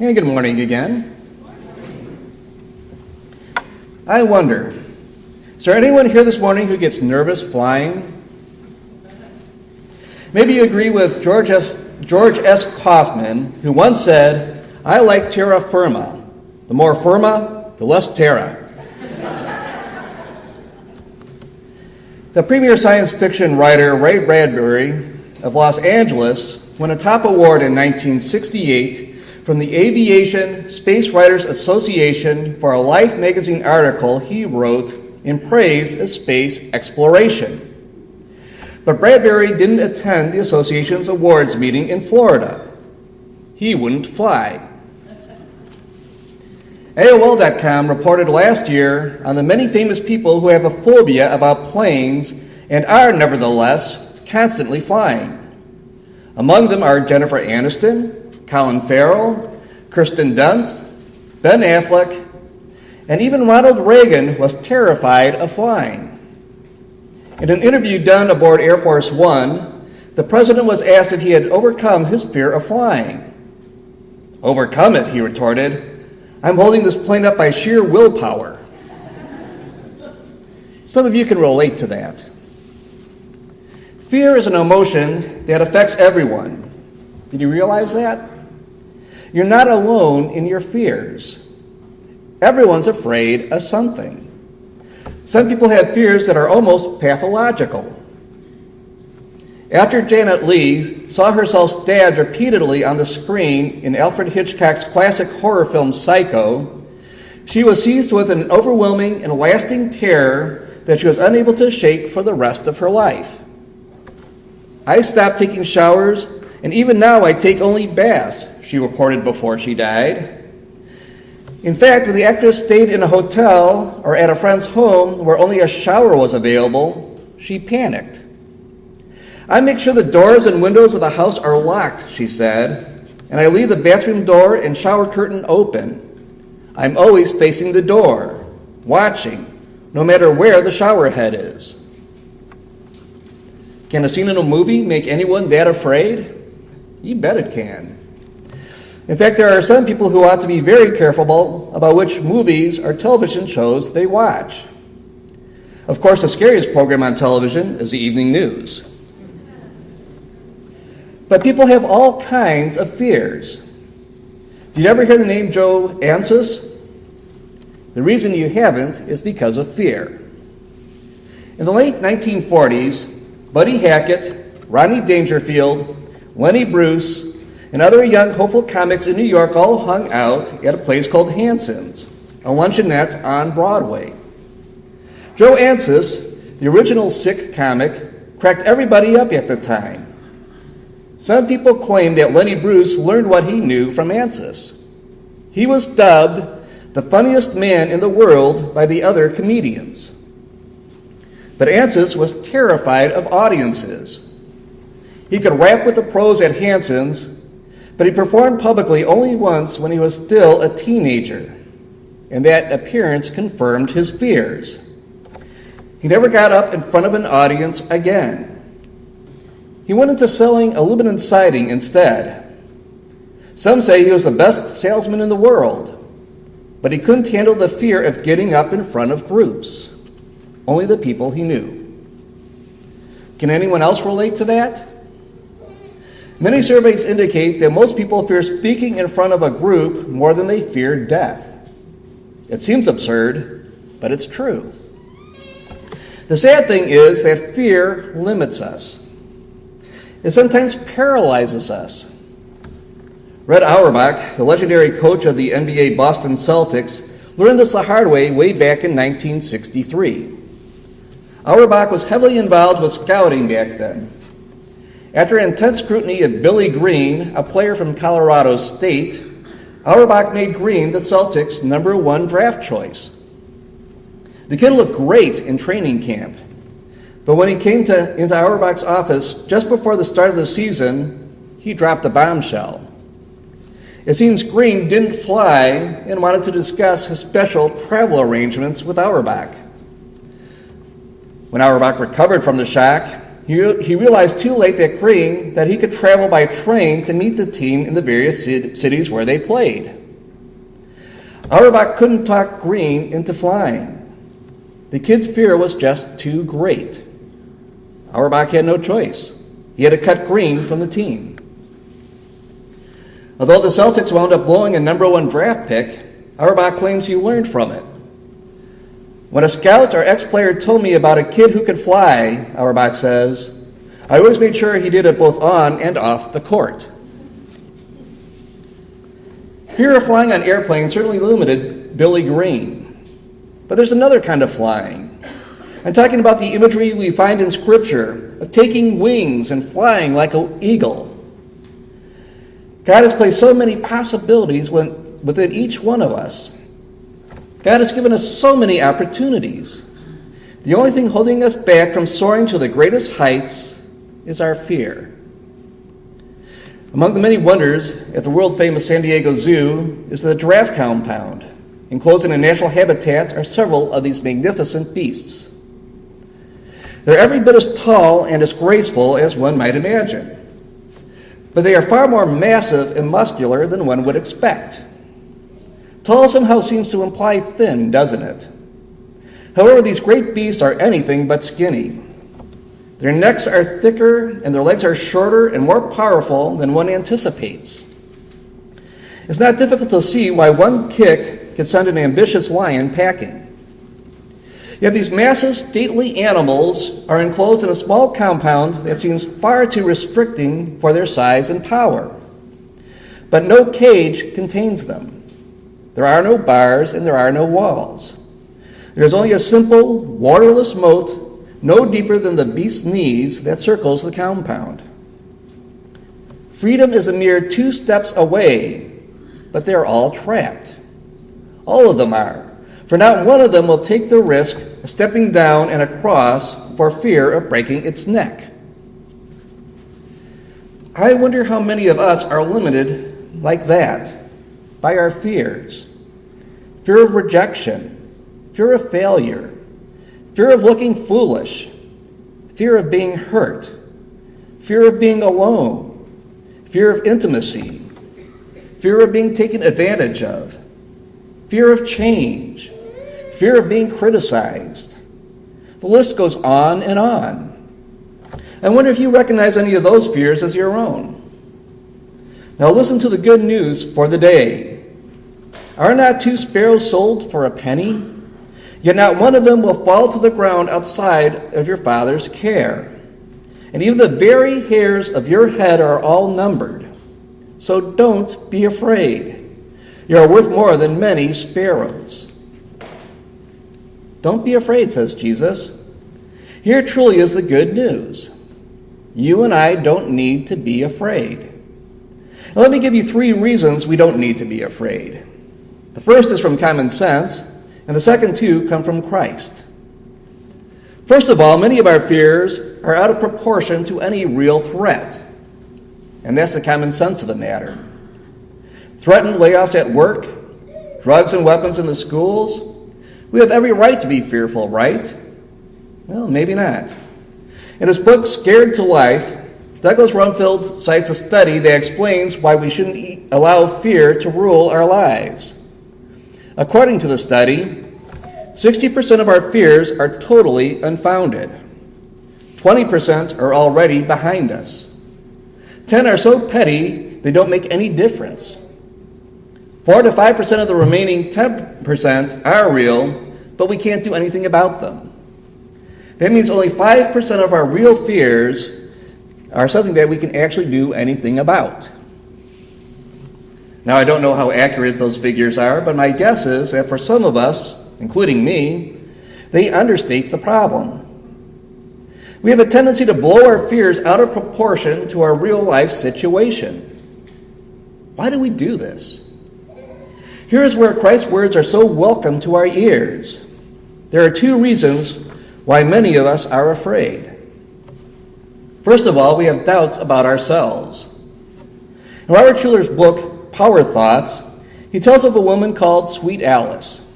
And good morning again. I wonder, is there anyone here this morning who gets nervous flying? Maybe you agree with George S. Kaufman, who once said, "I like terra firma. The more firma, the less terra." The premier science fiction writer Ray Bradbury of Los Angeles won a top award in 1968 from the Aviation Space Writers Association for a Life magazine article he wrote in praise of space exploration. But Bradbury didn't attend the association's awards meeting in Florida. He wouldn't fly. AOL.com reported last year on the many famous people who have a phobia about planes and are nevertheless constantly flying. Among them are Jennifer Aniston, Colin Farrell, Kirsten Dunst, Ben Affleck, and even Ronald Reagan was terrified of flying. In an interview done aboard Air Force One, the president was asked if he had overcome his fear of flying. "Overcome it," he retorted. "I'm holding this plane up by sheer willpower." Some of you can relate to that. Fear is an emotion that affects everyone. Did you realize that? You're not alone in your fears. Everyone's afraid of something. Some people have fears that are almost pathological. After Janet Leigh saw herself stabbed repeatedly on the screen in Alfred Hitchcock's classic horror film Psycho, she was seized with an overwhelming and lasting terror that she was unable to shake for the rest of her life. "I stopped taking showers, and even now I take only baths," she reported before she died. In fact, when the actress stayed in a hotel or at a friend's home where only a shower was available, she panicked. "I make sure the doors and windows of the house are locked," she said, "and I leave the bathroom door and shower curtain open. I'm always facing the door, watching, no matter where the shower head is." Can a scene in a movie make anyone that afraid? You bet it can. In fact, there are some people who ought to be very careful about which movies or television shows they watch. Of course, the scariest program on television is the evening news. But people have all kinds of fears. Did you ever hear the name Joe Ancis? The reason you haven't is because of fear. In the late 1940s, Buddy Hackett, Rodney Dangerfield, Lenny Bruce, and other young hopeful comics in New York all hung out at a place called Hanson's, a luncheonette on Broadway. Joe Ancis, the original sick comic, cracked everybody up at the time. Some people claim that Lenny Bruce learned what he knew from Ancis. He was dubbed the funniest man in the world by the other comedians. But Ancis was terrified of audiences. He could rap with the pros at Hanson's, but he performed publicly only once when he was still a teenager, and that appearance confirmed his fears. He never got up in front of an audience again. He went into selling aluminum siding instead. Some say he was the best salesman in the world, but he couldn't handle the fear of getting up in front of groups. Only the people he knew. Can anyone else relate to that? Many surveys indicate that most people fear speaking in front of a group more than they fear death. It seems absurd, but it's true. The sad thing is that fear limits us. It sometimes paralyzes us. Red Auerbach, the legendary coach of the NBA Boston Celtics, learned this the hard way back in 1963. Auerbach was heavily involved with scouting back then. After intense scrutiny of Billy Green, a player from Colorado State, Auerbach made Green the Celtics' number one draft choice. The kid looked great in training camp, but when he came into Auerbach's office just before the start of the season, he dropped a bombshell. It seems Green didn't fly and wanted to discuss his special travel arrangements with Auerbach. When Auerbach recovered from the shock, he realized too late that he could travel by train to meet the team in the various cities where they played. Auerbach couldn't talk Green into flying. The kid's fear was just too great. Auerbach had no choice. He had to cut Green from the team. Although the Celtics wound up blowing a number 1 draft pick, Auerbach claims he learned from it. When a scout or ex-player told me about a kid who could fly, Auerbach says, I always made sure he did it both on and off the court. Fear of flying on airplanes certainly limited Billy Green. But there's another kind of flying. I'm talking about the imagery we find in Scripture of taking wings and flying like an eagle. God has placed so many possibilities within each one of us. God has given us so many opportunities. The only thing holding us back from soaring to the greatest heights is our fear. Among the many wonders at the world-famous San Diego Zoo is the giraffe compound. Enclosed in a natural habitat are several of these magnificent beasts. They're every bit as tall and as graceful as one might imagine. But they are far more massive and muscular than one would expect. Tall somehow seems to imply thin, doesn't it? However, these great beasts are anything but skinny. Their necks are thicker and their legs are shorter and more powerful than one anticipates. It's not difficult to see why one kick can send an ambitious lion packing. Yet these massive, stately animals are enclosed in a small compound that seems far too restricting for their size and power. But no cage contains them. There are no bars and there are no walls. There is only a simple, waterless moat, no deeper than the beast's knees, that circles the compound. Freedom is a mere 2 steps away, but they're all trapped. All of them are, for not one of them will take the risk of stepping down and across for fear of breaking its neck. I wonder how many of us are limited like that by our fears. Fear of rejection, fear of failure, fear of looking foolish, fear of being hurt, fear of being alone, fear of intimacy, fear of being taken advantage of, fear of change, fear of being criticized. The list goes on and on. I wonder if you recognize any of those fears as your own. Now listen to the good news for the day. Are not 2 sparrows sold for a penny? Yet not one of them will fall to the ground outside of your Father's care. And even the very hairs of your head are all numbered. So don't be afraid. You are worth more than many sparrows. Don't be afraid, says Jesus. Here truly is the good news. You and I don't need to be afraid. Now, let me give you 3 reasons we don't need to be afraid. The first is from common sense, and the second 2 come from Christ. First of all, many of our fears are out of proportion to any real threat. And that's the common sense of the matter. Threatened layoffs at work, drugs and weapons in the schools. We have every right to be fearful, right? Well, maybe not. In his book, Scared to Life, Douglas Rumfield cites a study that explains why we shouldn't allow fear to rule our lives. According to the study, 60% of our fears are totally unfounded. 20% are already behind us. 10 are so petty they don't make any difference. 4 to 5% of the remaining 10% are real, but we can't do anything about them. That means only 5% of our real fears are something that we can actually do anything about. Now, I don't know how accurate those figures are, but my guess is that for some of us, including me, they understate the problem. We have a tendency to blow our fears out of proportion to our real-life situation. Why do we do this? Here is where Christ's words are so welcome to our ears. There are 2 reasons why many of us are afraid. First of all, we have doubts about ourselves. In Robert Schuller's book, Power Thoughts, he tells of a woman called Sweet Alice.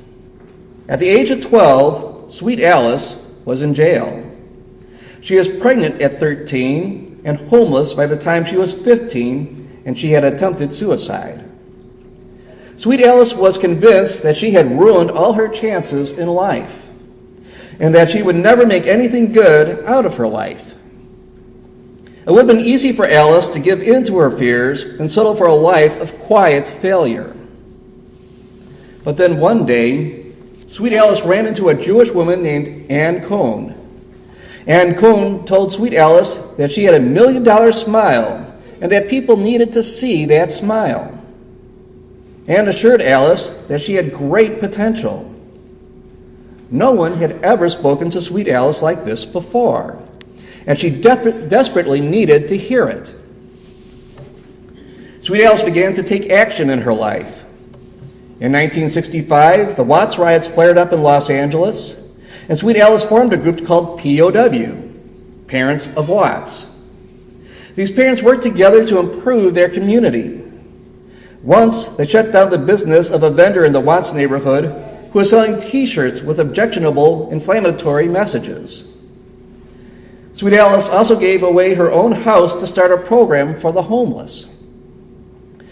At the age of 12, Sweet Alice was in jail. She was pregnant at 13 and homeless by the time she was 15, and she had attempted suicide. Sweet Alice was convinced that she had ruined all her chances in life and that she would never make anything good out of her life. It would have been easy for Alice to give in to her fears and settle for a life of quiet failure. But then one day, Sweet Alice ran into a Jewish woman named Anne Cohn. Anne Cohn told Sweet Alice that she had $1 million smile and that people needed to see that smile. Anne assured Alice that she had great potential. No one had ever spoken to Sweet Alice like this before, and she desperately needed to hear it. Sweet Alice began to take action in her life. In 1965, the Watts riots flared up in Los Angeles, and Sweet Alice formed a group called POW, Parents of Watts. These parents worked together to improve their community. Once, they shut down the business of a vendor in the Watts neighborhood who was selling T-shirts with objectionable, inflammatory messages. Sweet Alice also gave away her own house to start a program for the homeless.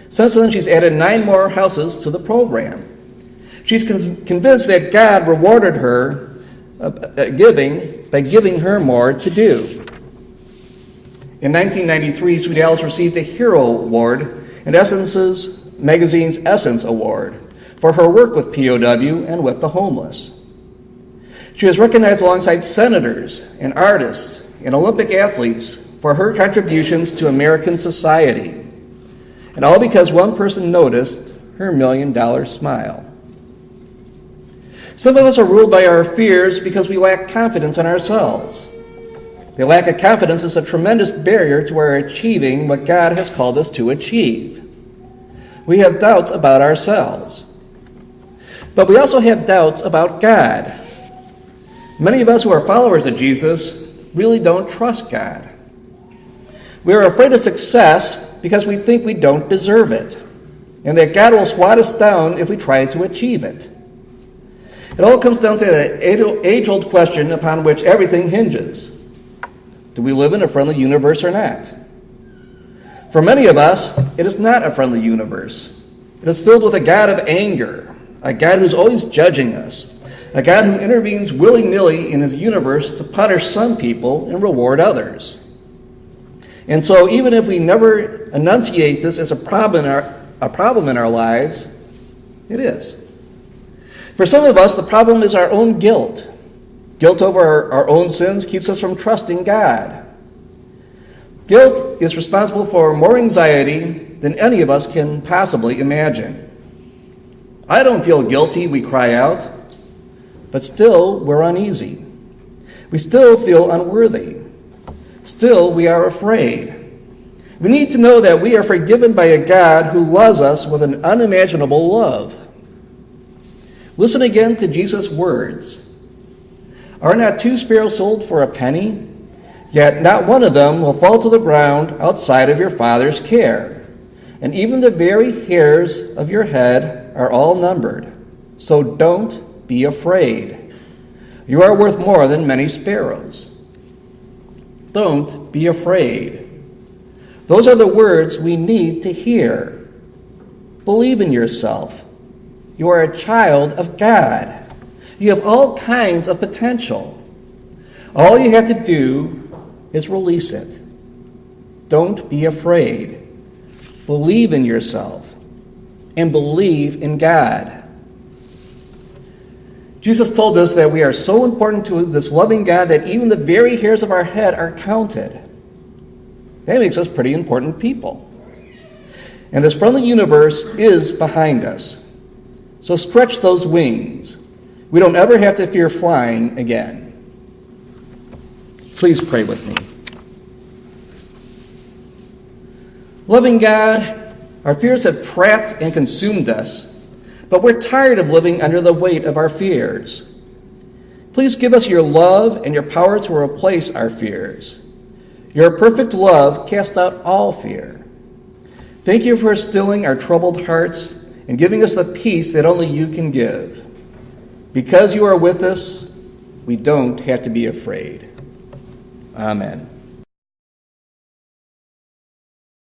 Since then, she's added 9 more houses to the program. She's convinced that God rewarded her by giving her more to do. In 1993, Sweet Alice received a Hero Award and Essence's magazine's Essence Award for her work with POW and with the homeless. She was recognized alongside senators and artists and Olympic athletes for her contributions to American society, and all because one person noticed her $1 million smile. Some of us are ruled by our fears because we lack confidence in ourselves. The lack of confidence is a tremendous barrier to our achieving what God has called us to achieve. We have doubts about ourselves. But we also have doubts about God. Many of us who are followers of Jesus really don't trust God. We are afraid of success because we think we don't deserve it, and that God will swat us down if we try to achieve it. It all comes down to the age-old question upon which everything hinges. Do we live in a friendly universe or not? For many of us, it is not a friendly universe. It is filled with a God of anger, a God who's always judging us, a God who intervenes willy-nilly in his universe to punish some people and reward others. And so even if we never enunciate this as a problem in our lives, it is. For some of us, the problem is our own guilt. Guilt over our own sins keeps us from trusting God. Guilt is responsible for more anxiety than any of us can possibly imagine. I don't feel guilty, we cry out, but still we're uneasy. We still feel unworthy. Still we are afraid. We need to know that we are forgiven by a God who loves us with an unimaginable love. Listen again to Jesus' words. Are not 2 sparrows sold for a penny? Yet not one of them will fall to the ground outside of your Father's care. And even the very hairs of your head are all numbered. So don't be afraid. You are worth more than many sparrows. Don't be afraid. Those are the words we need to hear. Believe in yourself. You are a child of God. You have all kinds of potential. All you have to do is release it. Don't be afraid. Believe in yourself and believe in God. Jesus told us that we are so important to this loving God that even the very hairs of our head are counted. That makes us pretty important people. And this friendly universe is behind us. So stretch those wings. We don't ever have to fear flying again. Please pray with me. Loving God, our fears have trapped and consumed us, but we're tired of living under the weight of our fears. Please give us your love and your power to replace our fears. Your perfect love casts out all fear. Thank you for stilling our troubled hearts and giving us the peace that only you can give. Because you are with us, we don't have to be afraid. Amen.